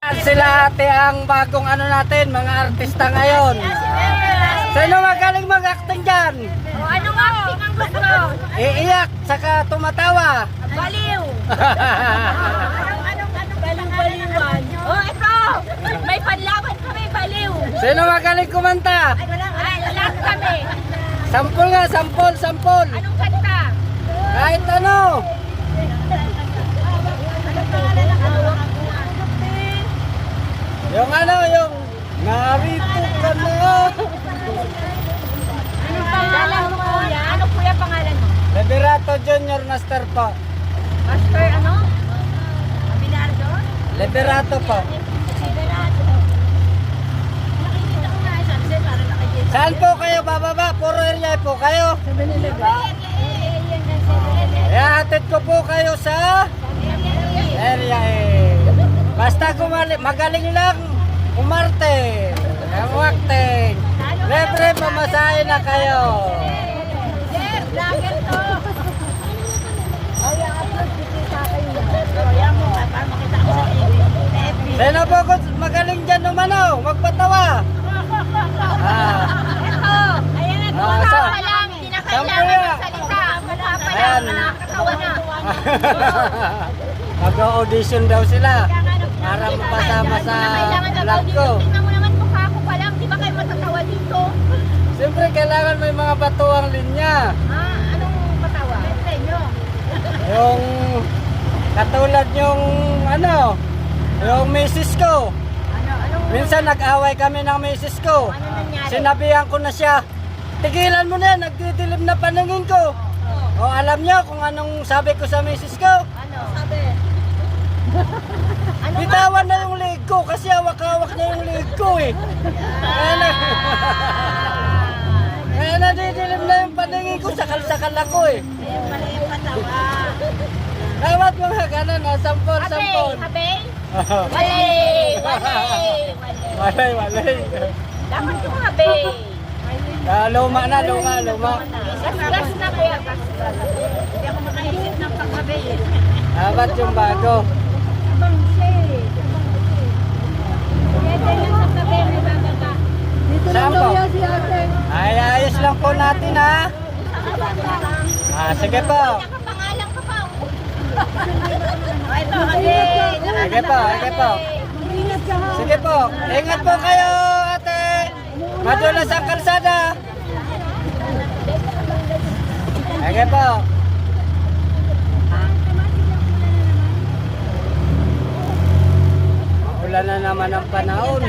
Sila ate ang bagong ano natin, mga artista ngayon. Sino magaling mag-acting dyan? O, anong acting ang gusto? Iiyak, saka tumatawa. Baliw. Anong baliwan? Oh, ito. May panlaban kami, baliw. Sino magaling kumanta? Ay, lahat kami. Sampol nga, sampol, sampol. Anong kanta? Kahit ano. Yung ano, yung narito ka na. Anong pangalan mo, kuya? Ano, kuya, pangalan mo? Liberato Junior Master po. Master, ano? Abelardo? Liberato po. Abelardo. Nakikita ko nga, sunset, para nakikita. Saan po kayo bababa? Puro area po kayo. Ihatid ko po kayo sa area eh. Basta magaling lang umarte. Umarte. Libre pamasahe na kayo. Sir, vlogger to. Oh, i-upload kita kayo. So, yan mo, para makita ko sa FB. Sino po kung magaling dyan umano? Magpatawa. Ito, ayan na, tumatawa lang. Hindi na kailangan magsalita. Mukha pa lang, nakakatawa na. Mag-audition daw sila para mapasama sa vlog ko. Tingnan mo naman mukha ko pa lang. Di ba kayo matatawa dito? Siyempre kailangan may mga batuang linya. Anong matawa? Sa inyo. Yung katulad yung ano, yung misis ko. Anong Minsan nag-away kami ng misis ko. nangyari? Sinabihan ko na siya, tigilan mo na yan, nagdidilim na paningin ko. O alam niyo kung anong sabi ko sa misis ko? Ano? Sabi. Ano nga? Bitawan na yung leg ko kasi hawak-hawak niya yung leg ko eh. Kaya nadidilim na yung paningin ko, sakal-sakal ako eh. Ayun pala yung matawa. Dapat mga ganun, sampol, Habay, sampol. habay. Walay, walay, walay. Walay, walay. Dapat yung habay. Luma na, luma. Gas na kuya, gas. Hindi ako makaisip ng paghabay eh. Dapat yung bago. Abang siya eh. Pwede yan sa tabi, may bababa. Saan po? Ay, ayos lang po natin ha. Sige po. Nakapangalan ka pa. Ito, habay. Sige po, sige po. Sige po. Ingat po kayo, ate. Madulas ang kalsada. Sige po. Ulan na naman ang panahon.